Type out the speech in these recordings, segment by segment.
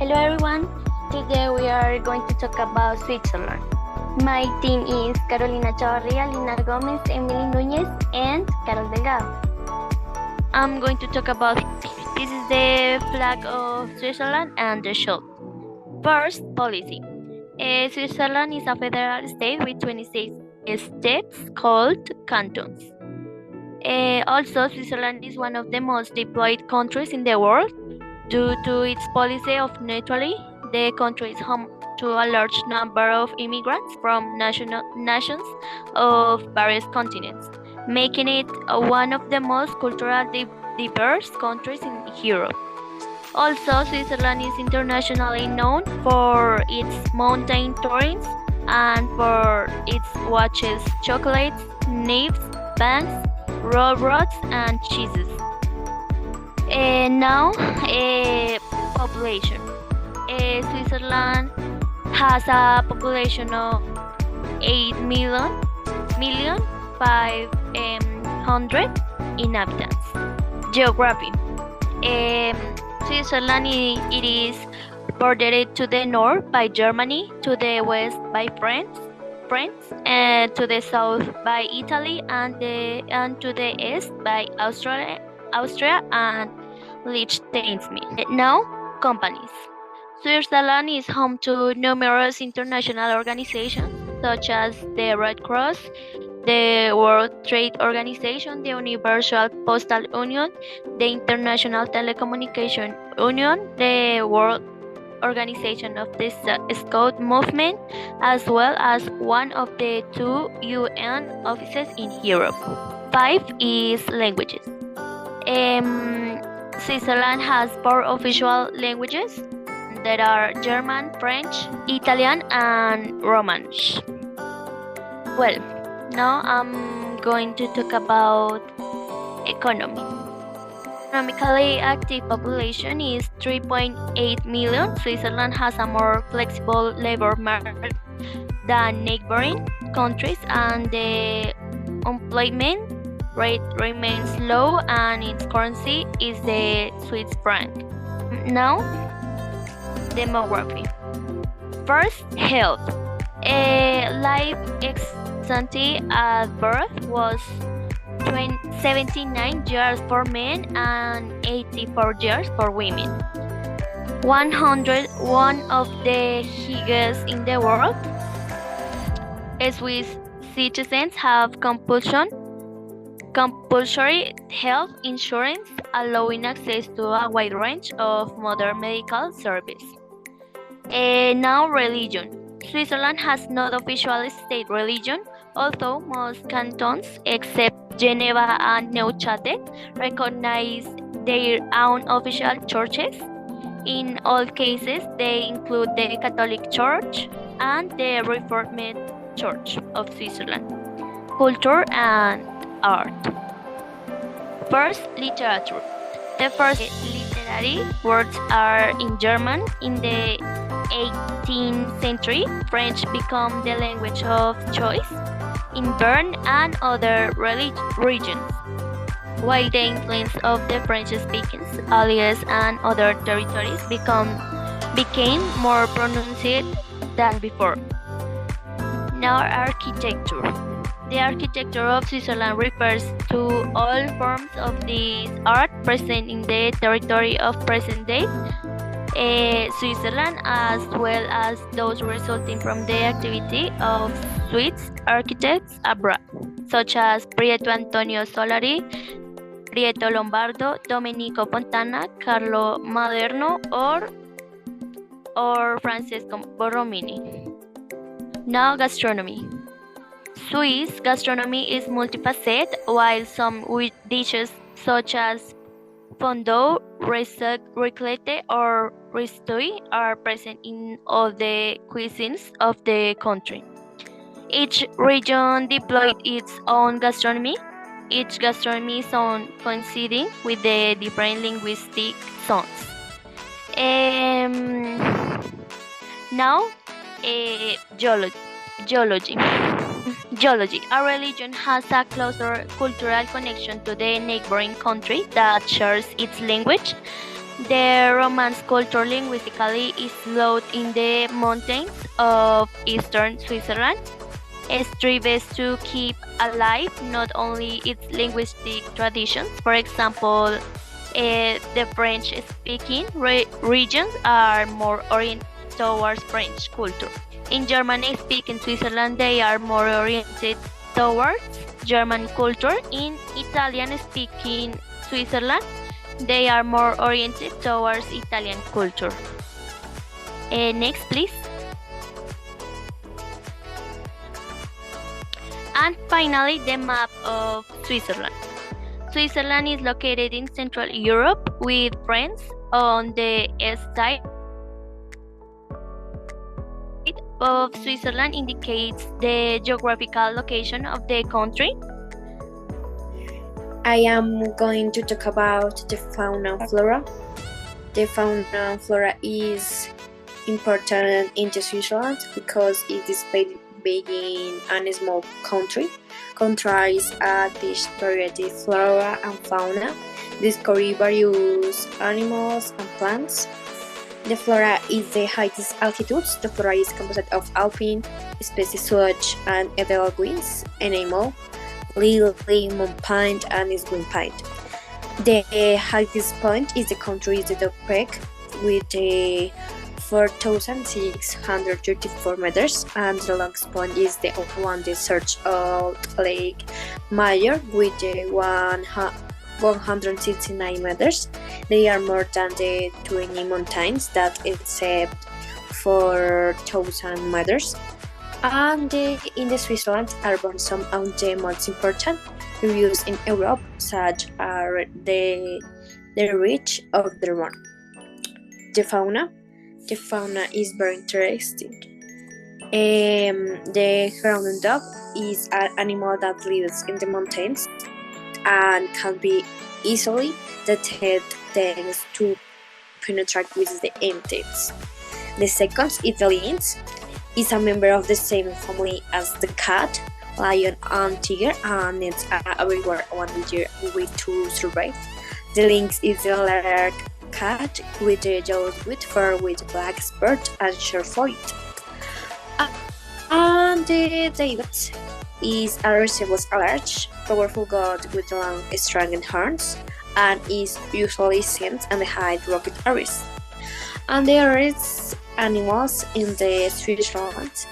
Hello everyone, today we are going to talk about Switzerland. My team is Carolina Chavarria, Lina Gomez, Emily Núñez, and Carol Delgado. I'm going to talk about this is the flag of Switzerland and the shield. First, policy. Switzerland is a federal state with 26 states called cantons. Also, Switzerland is one of the most deployed countries in the world. Due to its policy of neutrality, the country is home to a large number of immigrants from nations of various continents, making it one of the most culturally diverse countries in Europe. Also, Switzerland is internationally known for its mountain tourism and for its watches, chocolates, knives, banks, railroads, and cheeses. Now, population. Switzerland has a population of 8,500,000 inhabitants. Geography. Switzerland it is bordered to the north by Germany, to the west by France, and to the south by Italy, and to the east by Austria and Liechtenstein. Now, companies. Switzerland is home to numerous international organizations such as the Red Cross, the World Trade Organization, the Universal Postal Union, the International Telecommunication Union, the World Organization of the Scout Movement, as well as one of the 2 UN offices in Europe. 5 is languages. Switzerland has 4 official languages that are German, French, Italian, and Romansh. Well, now I'm going to talk about economy. Economically active population is 3.8 million. Switzerland has a more flexible labor market than neighboring countries, and the unemployment rate remains low, and its currency is the Swiss franc. Now, demography. First, health. Life expectancy at birth was 79 years for men and 84 years for women. 101 of the highest in the world. Swiss citizens have compulsory health insurance, allowing access to a wide range of modern medical service. Now, religion. Switzerland has no official state religion, although most cantons, except Geneva and Neuchâtel, recognize their own official churches. In all cases, they include the Catholic Church and the Reformed Church of Switzerland. Culture and art. First, literature. The first literary works are in German. In the 18th century, French became the language of choice in Bern and other regions, while the influence of the French-speaking allies and other territories became more pronounced than before. Now, architecture. The architecture of Switzerland refers to all forms of this art present in the territory of present-day Switzerland, as well as those resulting from the activity of Swiss architects abroad, such as Pietro Antonio Solari, Pietro Lombardo, Domenico Fontana, Carlo Maderno, or Francesco Borromini. Now, gastronomy. Swiss gastronomy is multifaceted, while some dishes such as fondue, raclette, or risotto are present in all the cuisines of the country. Each region deployed its own gastronomy, each gastronomy zone coinciding with the different linguistic zones. Now, geology. Geology. A religion has a closer cultural connection to the neighboring country that shares its language, The Romance culture linguistically is located in the mountains of eastern Switzerland. It strives to keep alive not only its linguistic traditions, for example, the French-speaking regions are more oriented towards French culture. In German-speaking Switzerland, they are more oriented towards German culture. In Italian-speaking Switzerland, they are more oriented towards Italian culture. Next, please. And finally, the map of Switzerland. Switzerland is located in Central Europe, with France on the east side of Switzerland indicates the geographical location of the country. I am going to talk about the fauna and flora. The fauna and flora is important in Switzerland because it is being a small country. Contrasts a this variety flora and fauna, discover various animals and plants. The flora is the highest altitudes. The flora is composed of alpine species such as edelweiss, enamel, lily, moonpine, and swing pine. The highest point is the country is the Dog Peak with 4,634 meters, and the longest point is the one the Search of Lake Mayer with 169 meters. They are more than the 20 mountains that except 4,000 meters. And in the Switzerland are born some of the most important reviews in Europe, such as the reach of the Rhone. The fauna is very interesting. The ground dog is an animal that lives in the mountains and can be easily detected thanks to penetrate with the insects. The second is the lynx. Is a member of the same family as the cat, lion, and tiger, and needs everywhere 1 year way to survive. The lynx is a large cat with a yellow with fur with black spot and short flight. And the David is a rhesus, a large, powerful god with long, strong horns, and is usually seen in the high rocky areas. And there is animals in the Switzerland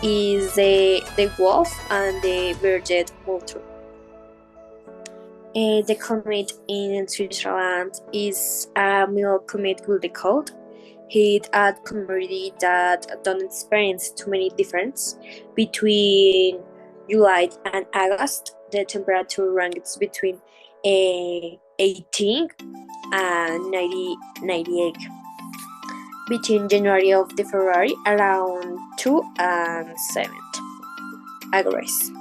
is the wolf and the bearded vulture. The climate in Switzerland is a mild climate with the cold. It's a community that don't experience too many differences between July and August. The temperature ranges between 18 and 98. Between January of the February around 2 and 7 degrees.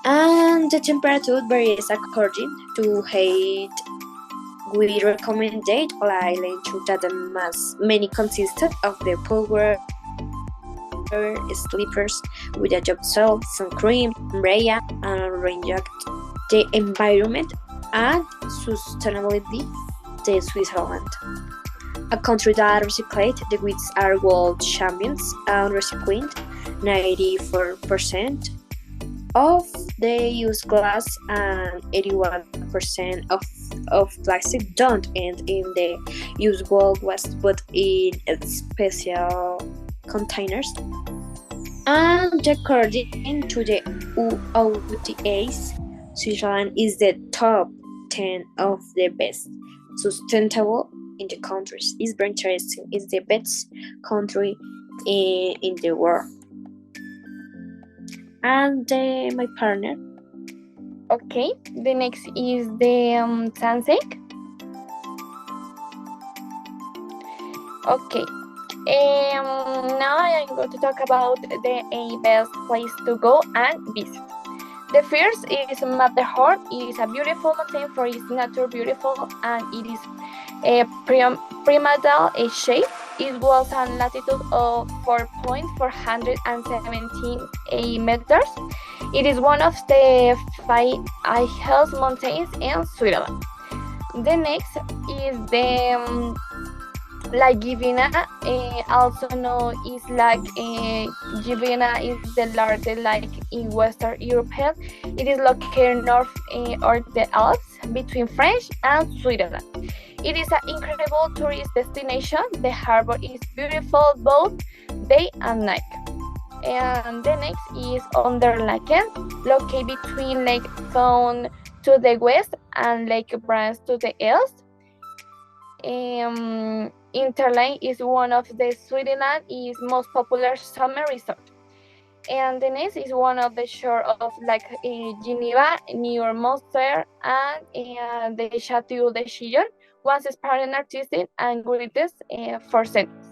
And the temperature varies according to height. We recommend island to that many consisted of the power slippers with a job cell, sun cream, umbrella, and rain jacket. The environment and sustainability the Switzerland. A country that recycles the goods are world champions and recycling 94% of the used glass and 81% of plastic don't end in the usual waste but in special containers. And according to the UOTAs, Switzerland is the top 10 of the best sustainable in the countries. It's very interesting. It's the best country in the world. And my partner. Okay, the next is the sunset. Okay, now I am going to talk about the best place to go and visit. The first is Matterhorn. It is a beautiful mountain for its nature, beautiful, and it is a pyramidal shape. It was a latitude of 4.417 meters. It is one of the 5 highest mountains in Switzerland. The next is the La Givina, also known is like Givina is the largest lake in Western Europe. It is located north of the Alps between France and Switzerland. It is an incredible tourist destination. The harbor is beautiful both day and night. And the next is Onderlaken, located between Lake Thun to the west and Lake Brands to the east. Interlaken is one of the Switzerland's most popular summer resorts. And the next is one of the shore of Lake Geneva near Monster and the Chateau de Chillon, once spartan artistic and greatest for centuries.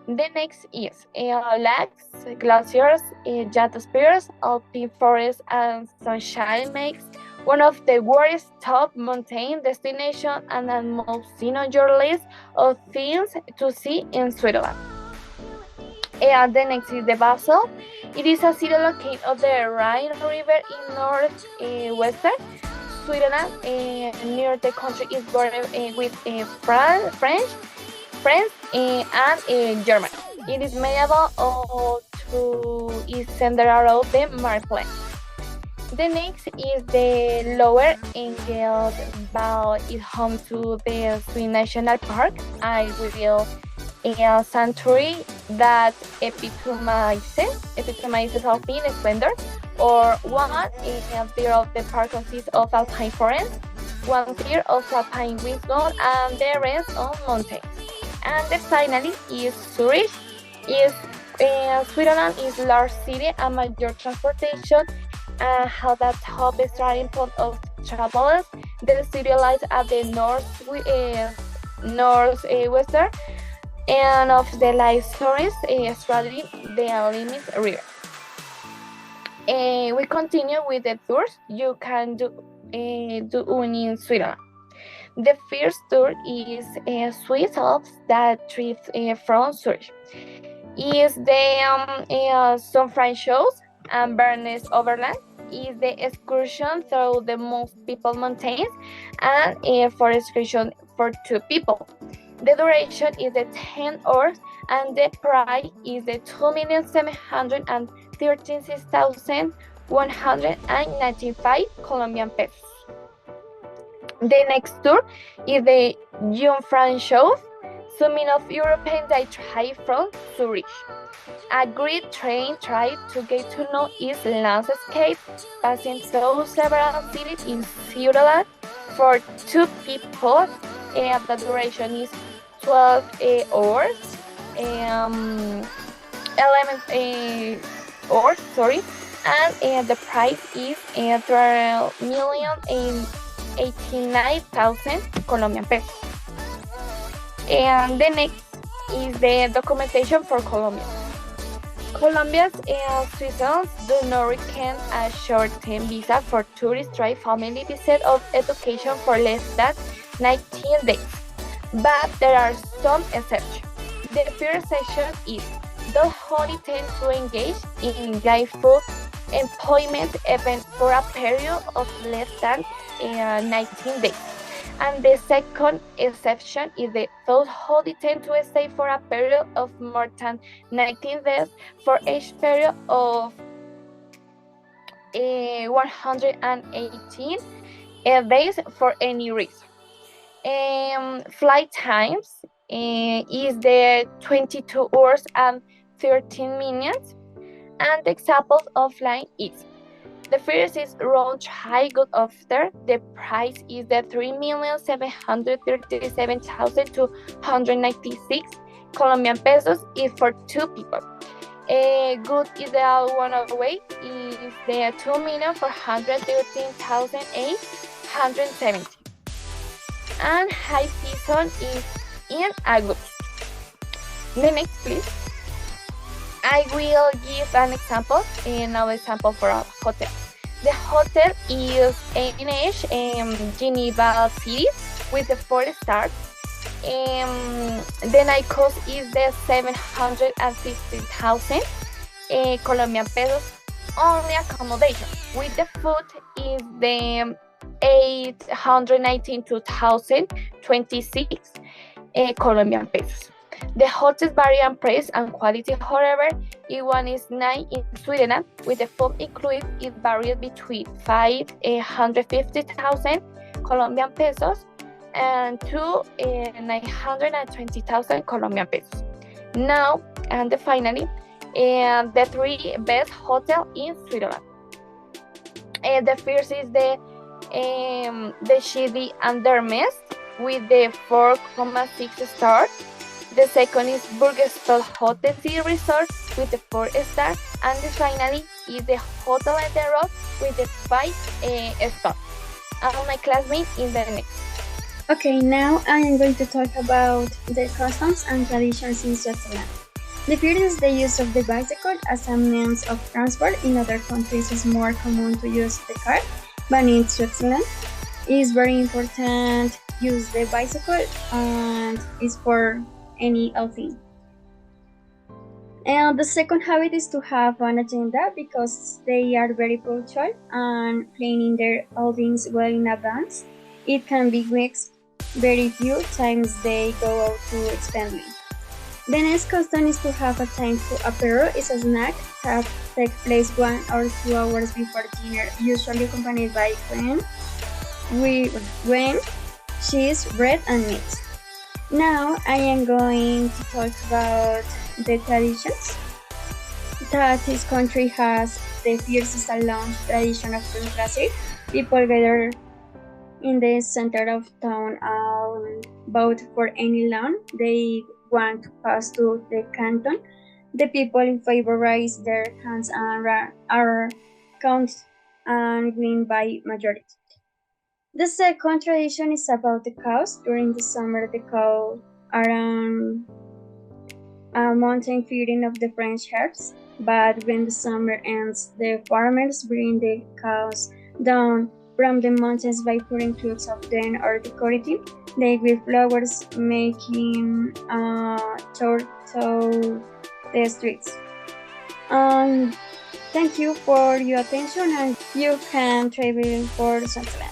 The next is lakes, glaciers, stratospheres, alpine forests, and sunshine makes one of the world's top mountain destinations and the most seen on your list of things to see in Switzerland. And the next is the Basel. It is a city located on the Rhine River in northwestern Switzerland. Near the country is bordered with France and Germany. It is medieval to its center around the Marplan. The next is the Lower Engelbau. It's home to the Swiss National Park, a real sanctuary that epitomizes alpine splendor. Or one third of the park consists of alpine forest, 1/3 of alpine wisdom, and the rest of mountains. And the finally is Zurich. Switzerland is a large city and major transportation has a top starting point of travelers. The city lies at the northwestern end of the light tourist strategy, the Limits River. We continue with the tours you can do in Switzerland. The first tour is Swiss Alps that trips from Zurich. Is the Sunfranc shows and Bernese Overland is the excursion through the most people mountains and for excursion for 2 people. The duration is the 10 hours and the price is the 2,736,195 Colombian pesos. The next tour is the Jungfrau show, summit of European that drive from Zurich. A great train try to get to know its landscape, passing through several cities in Switzerland for 2 people. The duration is 12 hours, 11 hours, and the price is 12,089,000 Colombian pesos. And the next is the documentation for Colombia. Colombia's citizens do not require a short-term visa for tourist trade family visit of education for less than 19 days, but there are some exceptions. The first section is those who intend to engage in gainful employment even for a period of less than 19 days. And the second exception is those who intend to stay for a period of more than 19 days for each period of 118 days for any reason. Flight times is the 22 hours and 13 minutes, and the examples of flight is the first is round high good after. The price is the 3,737,296 Colombian pesos is for 2 people. Good ideal one of the way is the 2,413,870. And high season is in August. The next, please. I will give an example, another example for a hotel. The hotel is NH Geneva City with the 4 stars. The night cost is the 750,000 Colombian pesos only accommodation. With the food is the 892,026 Colombian pesos. The hotels vary in price and quality, however. If one is 9 in Switzerland, with the food included, it varies between 550,000 Colombian pesos and to 920,000 Colombian pesos. Now, and finally, the 3 best hotels in Switzerland. The first is the Chili Andermes with the 4.6 stars. The second is Burgerstall Hotel City Resort with the 4 stars, and finally is the Hotel at the Road with the 5 stars. And my classmate in the next. Okay, now I am going to talk about the customs and traditions in Switzerland. The first is the use of the bicycle as a means of transport. In other countries, it's more common to use the car, but in Switzerland, it is very important to use the bicycle and it's for any outing. And the second habit is to have an agenda because they are very punctual and planning their outings well in advance. It can be weeks, very few times they go out to expand. The next custom is to have a time to apero. It's a snack that takes place 1 or 2 hours before dinner, usually accompanied by cream, cheese, bread, and meat. Now I am going to talk about the traditions that this country has. The first is a lunch tradition of food classic. People gather in the center of town and vote for any lawn they want to pass to the canton. The people in favor raise their hands and are counted and win by majority. The second tradition is about the cows. During the summer, the cows are on a mountain feeding of the French herds, but when the summer ends, the farmers bring the cows down from the mountains by putting clothes of them or decorating them with flowers, making a tour to the streets. Thank you for your attention, and you can travel for Switzerland.